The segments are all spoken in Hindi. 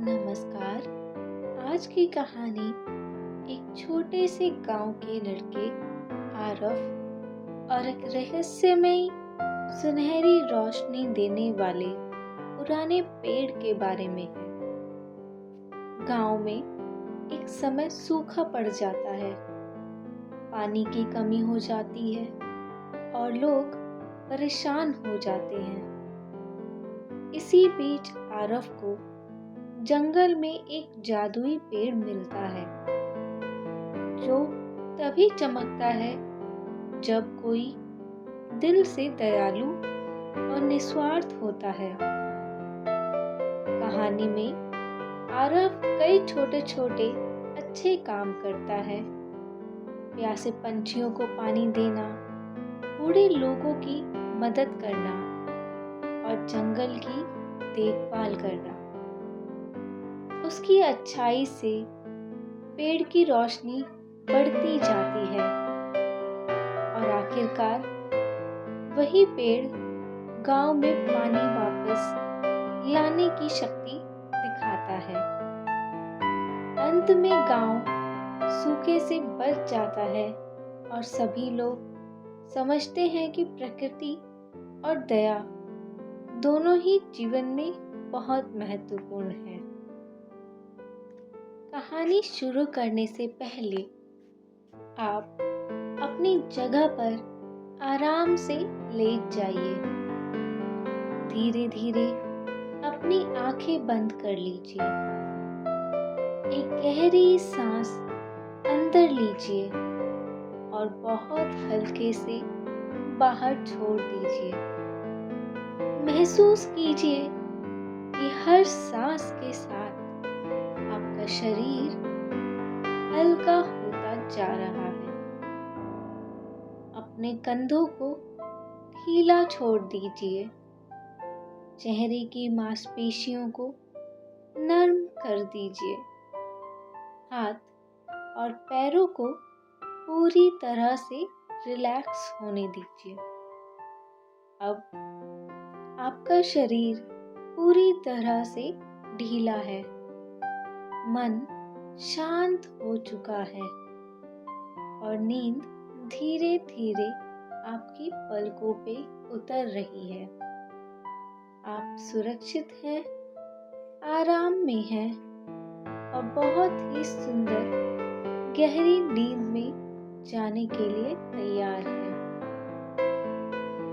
नमस्कार। आज की कहानी एक छोटे से गांव के लड़के आरफ और एक रहस्यमयी सुनहरी रोशनी देने वाले पुराने पेड़ के बारे में है। गांव में एक समय सूखा पड़ जाता है, पानी की कमी हो जाती है और लोग परेशान हो जाते हैं। इसी बीच आरफ को जंगल में एक जादुई पेड़ मिलता है जो तभी चमकता है जब कोई दिल से दयालु और निस्वार्थ होता है। कहानी में आरफ कई छोटे छोटे अच्छे काम करता है। प्यासे पंछियों को पानी देना, बूढ़े लोगों की मदद करना और जंगल की देखभाल करना। उसकी अच्छाई से पेड़ की रोशनी बढ़ती जाती है और आखिरकार वही पेड़ गांव में पानी वापस लाने की शक्ति दिखाता है। अंत में गांव सूखे से बच जाता है और सभी लोग समझते हैं कि प्रकृति और दया दोनों ही जीवन में बहुत महत्वपूर्ण है। कहानी शुरू करने से पहले आप अपनी जगह पर आराम से लेट जाइए। धीरे धीरे अपनी आंखें बंद कर लीजिए। एक गहरी सांस अंदर लीजिए और बहुत हल्के से बाहर छोड़ दीजिए। महसूस कीजिए कि हर सांस के साथ आपका शरीर हल्का होता जा रहा है। अपने कंधों को ढीला छोड़ दीजिए। चेहरे की मांसपेशियों को नर्म कर दीजिए। हाथ और पैरों को पूरी तरह से रिलैक्स होने दीजिए। अब आपका शरीर पूरी तरह से ढीला है। मन शांत हो चुका है और नींद धीरे धीरे आपकी पलकों पे उतर रही है। आप सुरक्षित हैं, आराम में हैं और बहुत ही सुंदर गहरी नींद में जाने के लिए तैयार हैं।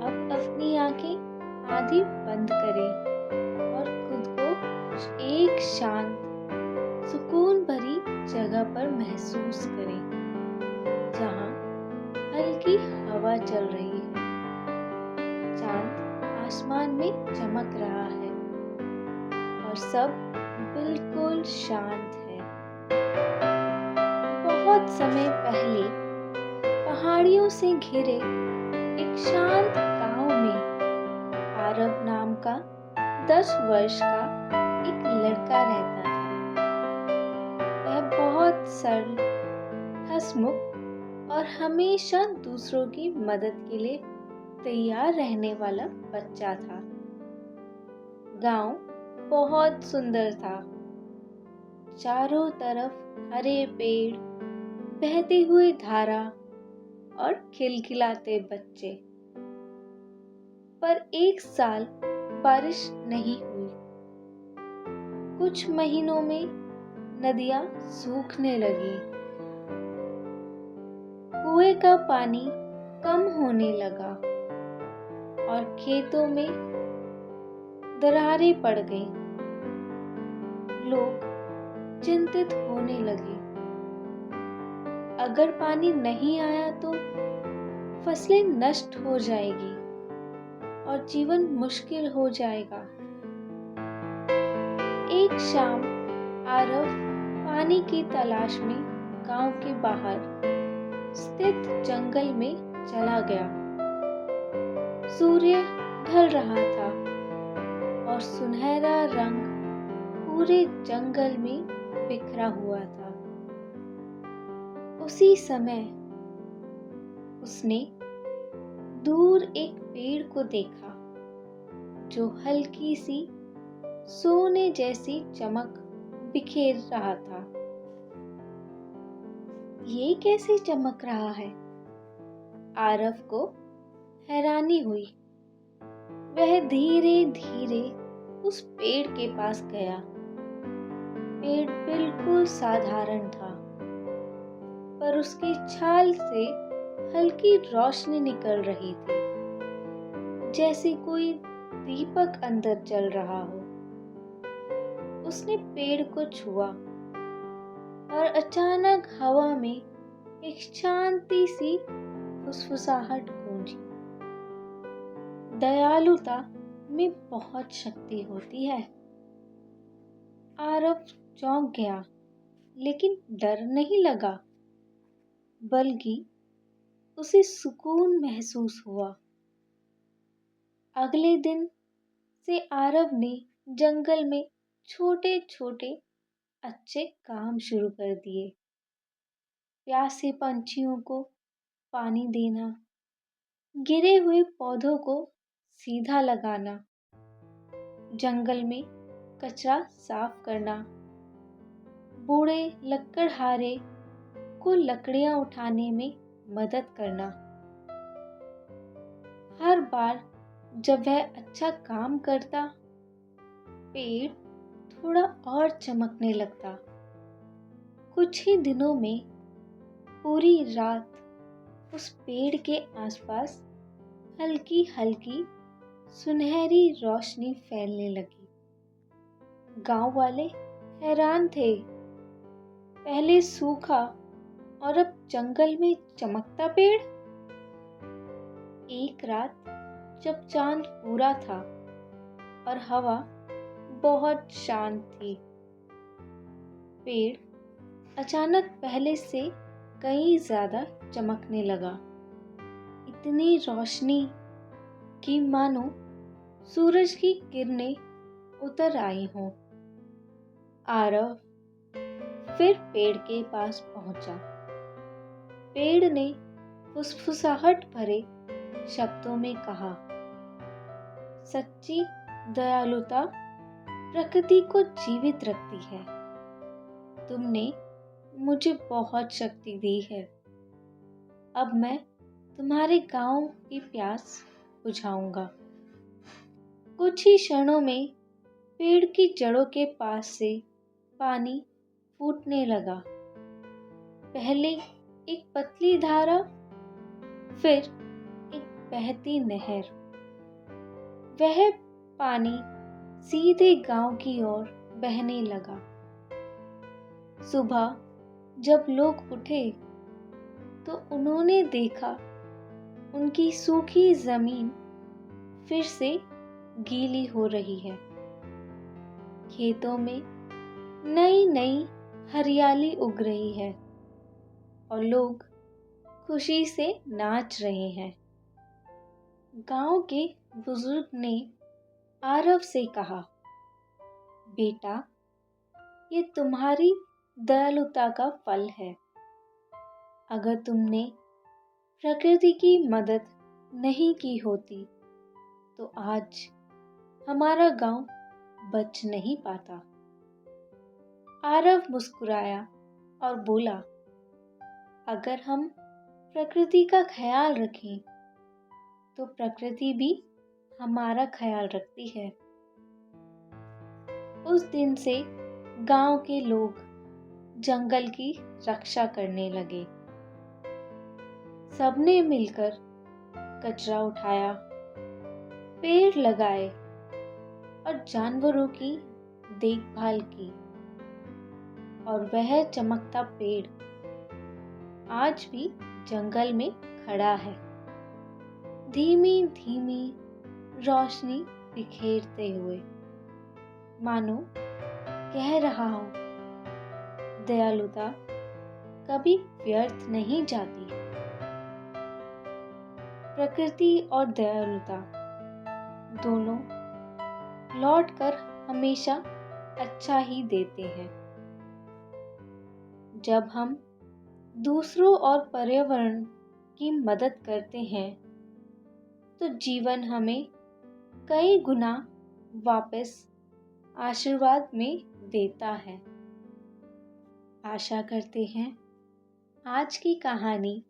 अब अपनी आंखें आधी बंद करें और खुद को एक शांत सुकून भरी जगह पर महसूस करें जहां हल्की हवा चल रही है। चांद आसमान में चमक रहा है और सब बिल्कुल शांत है। बहुत समय पहले पहाड़ियों से घिरे एक शांत गांव में आरव नाम का 10 वर्ष का एक लड़का रहता था। वह बहुत सरल, हंसमुख और हमेशा दूसरों की मदद के लिए तैयार रहने वाला बच्चा था। गांव बहुत सुंदर था। चारों तरफ हरे पेड़, बहती हुई धारा और खिलखिलाते बच्चे। पर एक साल बारिश नहीं हुई। कुछ महीनों में नदियां सूखने लगी। कुएं का पानी कम होने लगा और खेतों में दरारें पड़ गईं। लोग चिंतित होने लगे। अगर पानी नहीं आया तो फसलें नष्ट हो जाएगी और जीवन मुश्किल हो जाएगा। एक शाम आरव पानी की तलाश में गांव के बाहर स्थित जंगल में चला गया। सूर्य ढल रहा था और सुनहरा रंग पूरे जंगल में बिखरा हुआ था। उसी समय उसने दूर एक पेड़ को देखा जो हल्की सी सोने जैसी चमक बिखेर रहा था। ये कैसे चमक रहा है? आरव को हैरानी हुई। वह धीरे धीरे उस पेड़ के पास गया। पेड़ बिल्कुल साधारण था, पर उसकी छाल से हल्की रोशनी निकल रही थी, जैसे कोई दीपक अंदर जल रहा हो। उसने पेड़ को छुआ और अचानक हवा में एक शांति सी फुसफुसाहट गूंजी। दयालुता में बहुत शक्ति होती है। आरव चौंक गया, लेकिन डर नहीं लगा, बल्कि उसे सुकून महसूस हुआ। अगले दिन से आरव ने जंगल में छोटे छोटे अच्छे काम शुरू कर दिए। प्यासे पंछियों को पानी देना, गिरे हुए पौधों को सीधा लगाना, जंगल में कचरा साफ करना, बूढ़े लकड़हारे को लकड़ियां उठाने में मदद करना। हर बार जब वह अच्छा काम करता, पेड़ थोड़ा और चमकने लगता। कुछ ही दिनों में पूरी रात उस पेड़ के आसपास हल्की हल्की सुनहरी रोशनी फैलने लगी। गांव वाले हैरान थे। पहले सूखा और अब जंगल में चमकता पेड़। एक रात जब चांद पूरा था और हवा बहुत शांत थी, पेड़ अचानक पहले से कहीं ज्यादा चमकने लगा। इतनी रोशनी कि मानो सूरज की किरणें उतर आई हों। आरव फिर पेड़ के पास पहुंचा। पेड़ ने फुसफुसाहट भरे शब्दों में कहा, सच्ची दयालुता प्रकृति को जीवित रखती है। तुमने मुझे बहुत शक्ति दी है। अब मैं तुम्हारे गांव की प्यास बुझाऊंगा। कुछ ही क्षणों में पेड़ की जड़ों के पास से पानी फूटने लगा। पहले एक पतली धारा, फिर एक बहती नहर। वह पानी सीधे गांव की ओर बहने लगा। सुबह जब लोग उठे तो उन्होंने देखा उनकी सूखी जमीन फिर से गीली हो रही है। खेतों में नई नई हरियाली उग रही है और लोग खुशी से नाच रहे हैं। गांव के बुजुर्ग ने आरव से कहा, बेटा, ये तुम्हारी दयालुता का फल है। अगर तुमने प्रकृति की मदद नहीं की होती तो आज हमारा गांव बच नहीं पाता। आरव मुस्कुराया और बोला, अगर हम प्रकृति का ख्याल रखें तो प्रकृति भी हमारा ख्याल रखती है। उस दिन से गांव के लोग जंगल की रक्षा करने लगे। सबने मिलकर कचरा उठाया, पेड़ लगाए और जानवरों की देखभाल की। और वह चमकता पेड़ आज भी जंगल में खड़ा है, धीमी धीमी रोशनी बिखेरते हुए, मानो कह रहा हो, दयालुता कभी व्यर्थ नहीं जाती। प्रकृति और दयालुता दोनों लौटकर हमेशा अच्छा ही देते हैं। जब हम दूसरों और पर्यावरण की मदद करते हैं तो जीवन हमें कई गुना वापस आशीर्वाद में देता है। आशा करते हैं आज की कहानी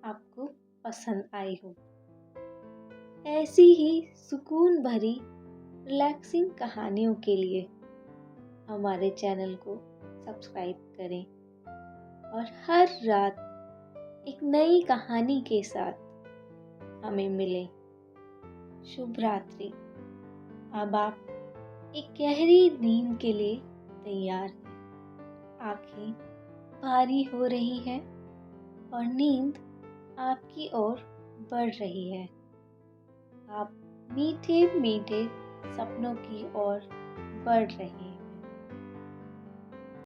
आपको पसंद आई हो। ऐसी ही सुकून भरी रिलैक्सिंग कहानियों के लिए हमारे चैनल को सब्सक्राइब करें और हर रात एक नई कहानी के साथ हमें मिलें। शुभ रात्रि। अब आप एक गहरी नींद के लिए तैयार हैं। आंखें भारी हो रही हैं और नींद आपकी ओर बढ़ रही है। आप मीठे मीठे सपनों की ओर बढ़ रहे हैं।